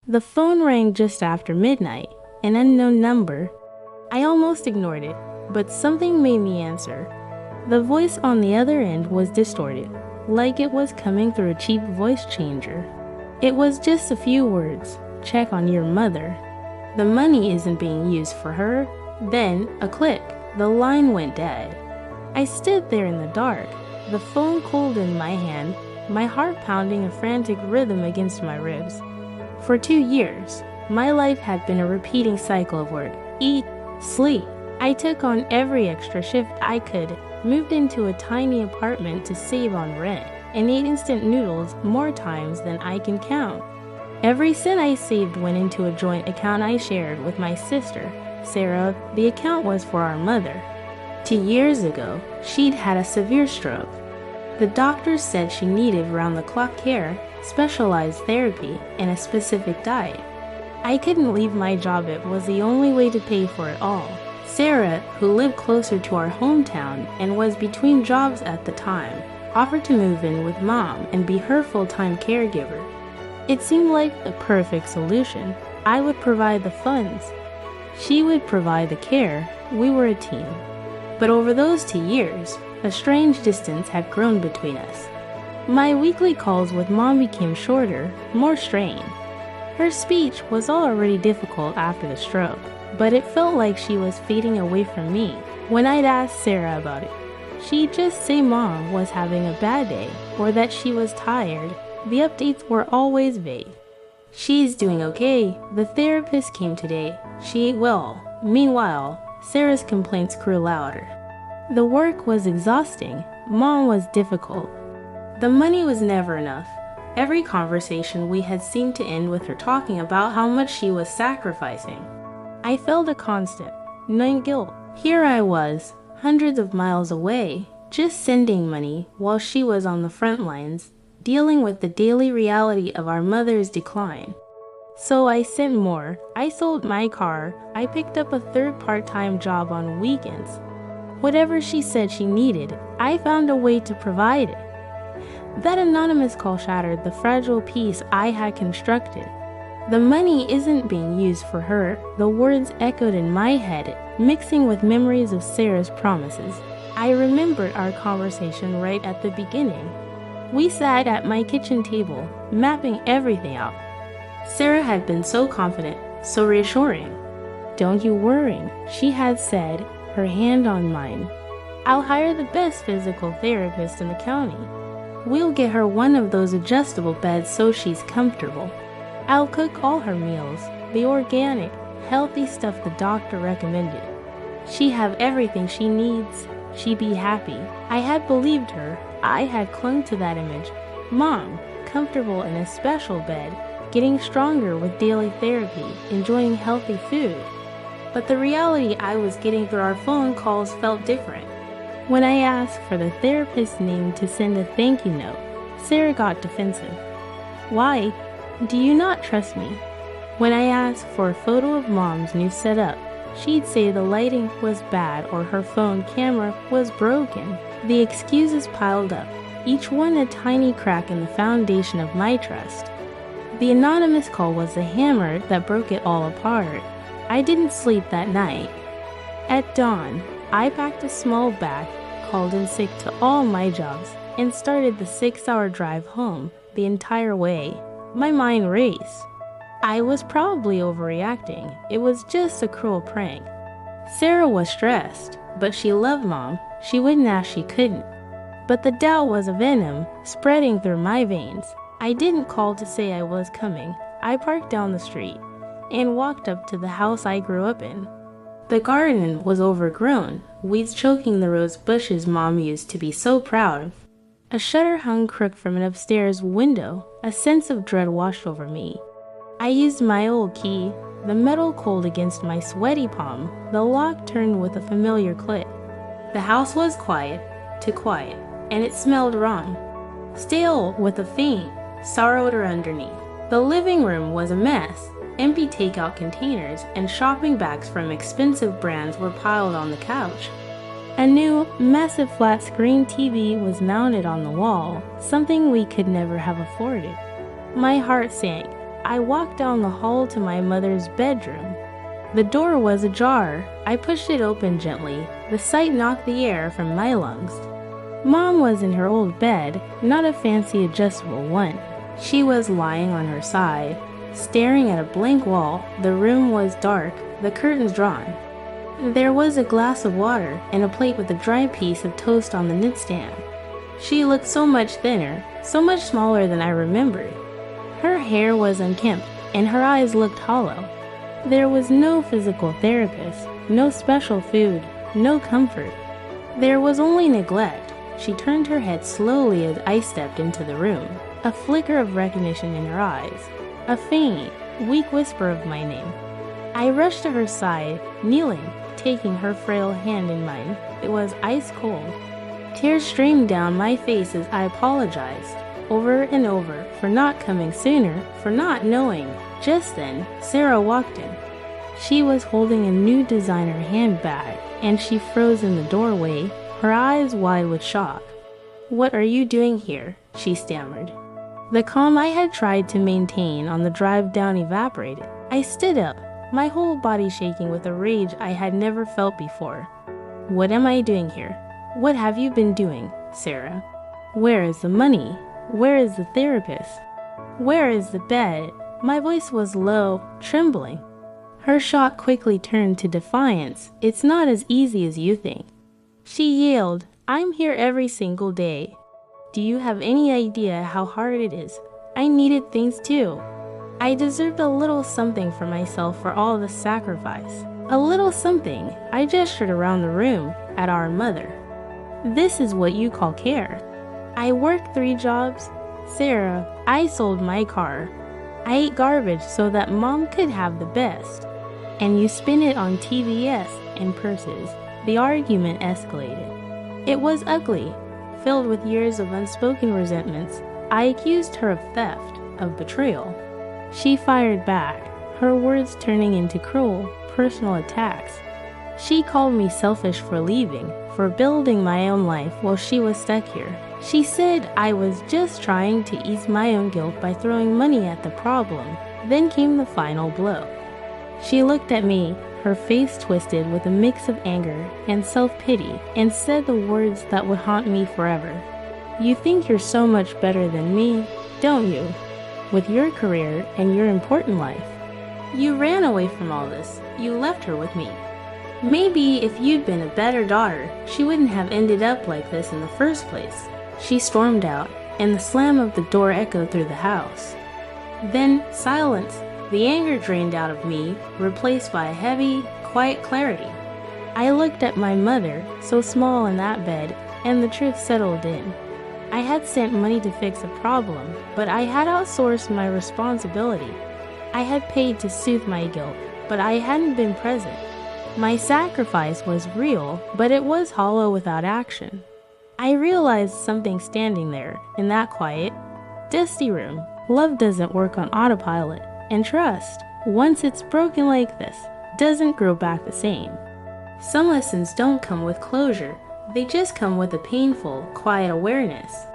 The phone rang just after midnight, an unknown number. I almost ignored it, but something made me answer. The voice on the other end was distorted, like it was coming through a cheap voice changer. It was just a few words. Check on your mother. The money isn't being used for her. Then, a click. The line went dead. I stood there in the dark, the phone cold in my hand, my heart pounding a frantic rhythm against my ribs. For 2 years, my life had been a repeating cycle of work, eat, sleep. I took on every extra shift I could, moved into a tiny apartment to save on rent, and ate instant noodles more times than I can count. Every cent I saved went into a joint account I shared with my sister, Sarah. The account was for our mother. 2 years ago, she'd had a severe stroke. The doctors said she needed round-the-clock care, specialized therapy, and a specific diet. I couldn't leave my job. It was the only way to pay for it all. Sarah, who lived closer to our hometown and was between jobs at the time, offered to move in with Mom and be her full-time caregiver. It seemed like the perfect solution. I would provide the funds. She would provide the care. We were a team. But over those 2 years, a strange distance had grown between us. My weekly calls with Mom became shorter, more strained. Her speech was already difficult after the stroke, but it felt like she was fading away from me. When I'd ask Sarah about it, she'd just say Mom was having a bad day or that she was tired. The updates were always vague. She's doing okay. The therapist came today. She ate well. Meanwhile, Sarah's complaints grew louder. The work was exhausting. Mom was difficult. The money was never enough. Every conversation we had seemed to end with her talking about how much she was sacrificing. I felt a constant, gnawing guilt. Here I was, hundreds of miles away, just sending money while she was on the front lines, dealing with the daily reality of our mother's decline. So I sent more. I sold my car. I picked up a third part-time job on weekends. Whatever she said she needed, I found a way to provide it. That anonymous call shattered the fragile peace I had constructed. The money isn't being used for her. The words echoed in my head, mixing with memories of Sarah's promises. I remembered our conversation right at the beginning. We sat at my kitchen table, mapping everything out. Sarah had been so confident, so reassuring. "Don't you worry," she had said, her hand on mine. "I'll hire the best physical therapist in the county. We'll get her one of those adjustable beds so she's comfortable. I'll cook all her meals, the organic, healthy stuff the doctor recommended. She'd have everything she needs. She'd be happy." I had believed her. I had clung to that image. Mom, comfortable in a special bed, getting stronger with daily therapy, enjoying healthy food. But the reality I was getting through our phone calls felt different. When I asked for the therapist's name to send a thank you note, Sarah got defensive. "Why? Do you not trust me?" When I asked for a photo of Mom's new setup, she'd say the lighting was bad or her phone camera was broken. The excuses piled up, each one a tiny crack in the foundation of my trust. The anonymous call was the hammer that broke it all apart. I didn't sleep that night. At dawn, I packed a small bag, called in sick to all my jobs, and started the 6-hour drive home the entire way. My mind raced. I was probably overreacting. It was just a cruel prank. Sarah was stressed, but she loved Mom. She wouldn't ask she couldn't. But the doubt was a venom spreading through my veins. I didn't call to say I was coming. I parked down the street and walked up to the house I grew up in. The garden was overgrown, weeds choking the rose bushes Mom used to be so proud of. A shutter hung crooked from an upstairs window. A sense of dread washed over me. I used my old key, the metal cold against my sweaty palm. The lock turned with a familiar click. The house was quiet, too quiet, and it smelled wrong. Stale with a faint, sour odor underneath. The living room was a mess. Empty takeout containers and shopping bags from expensive brands were piled on the couch. A new, massive flat-screen TV was mounted on the wall, something we could never have afforded. My heart sank. I walked down the hall to my mother's bedroom. The door was ajar. I pushed it open gently. The sight knocked the air from my lungs. Mom was in her old bed, not a fancy adjustable one. She was lying on her side, staring at a blank wall. The room was dark, the curtains drawn. There was a glass of water and a plate with a dry piece of toast on the nightstand. She looked so much thinner, so much smaller than I remembered. Her hair was unkempt, and her eyes looked hollow. There was no physical therapist, no special food, no comfort. There was only neglect. She turned her head slowly as I stepped into the room, a flicker of recognition in her eyes, a faint, weak whisper of my name. I rushed to her side, kneeling, taking her frail hand in mine. It was ice cold. Tears streamed down my face as I apologized, over and over, for not coming sooner, for not knowing. Just then, Sarah walked in. She was holding a new designer handbag, and she froze in the doorway, her eyes wide with shock. "What are you doing here?" she stammered. The calm I had tried to maintain on the drive down evaporated. I stood up, my whole body shaking with a rage I had never felt before. "What am I doing here? What have you been doing, Sarah? Where is the money? Where is the therapist? Where is the bed?" My voice was low, trembling. Her shock quickly turned to defiance. "It's not as easy as you think." She yelled, "I'm here every single day. Do you have any idea how hard it is? I needed things too. I deserved a little something for myself for all the sacrifice. A little something." I gestured around the room at our mother. "This is what you call care. I worked 3 jobs. Sarah, I sold my car. I ate garbage so that Mom could have the best. And you spent it on TVS and purses." The argument escalated. It was ugly, filled with years of unspoken resentments. I accused her of theft, of betrayal. She fired back, her words turning into cruel, personal attacks. She called me selfish for leaving, for building my own life while she was stuck here. She said I was just trying to ease my own guilt by throwing money at the problem. Then came the final blow. She looked at me, her face twisted with a mix of anger and self-pity, and said the words that would haunt me forever. "You think you're so much better than me, don't you? With your career and your important life. You ran away from all this. You left her with me. Maybe if you'd been a better daughter, she wouldn't have ended up like this in the first place." She stormed out, and the slam of the door echoed through the house. Then silence. The anger drained out of me, replaced by a heavy, quiet clarity. I looked at my mother, so small in that bed, and the truth settled in. I had sent money to fix a problem, but I had outsourced my responsibility. I had paid to soothe my guilt, but I hadn't been present. My sacrifice was real, but it was hollow without action. I realized something standing there, in that quiet, dusty room. Love doesn't work on autopilot. And trust, once it's broken like this, doesn't grow back the same. Some lessons don't come with closure. They just come with a painful, quiet awareness.